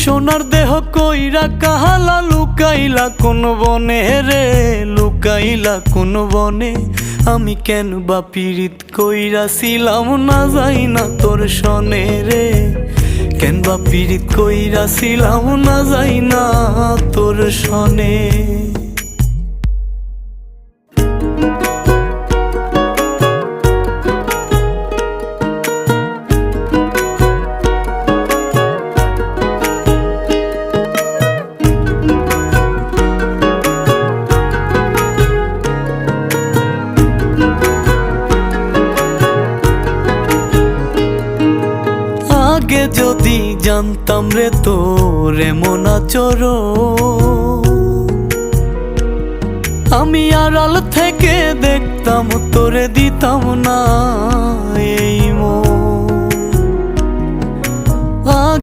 সোনার দেহ কইরা কাহালা লুকাইলা কোন বনে রে, লুকাইলা কোন বনে। আমি কেন বা পীড়িত কইরাছিলাম না যাই না তোর সনে রে, কেন বা পীড়িত কইরাছিলাম না যাই না তোর সনে। আগে যদি জানতাম রে তোর এমন আচরণ, আমি আড়াল থেকে দেখতাম তোরে দিতাম না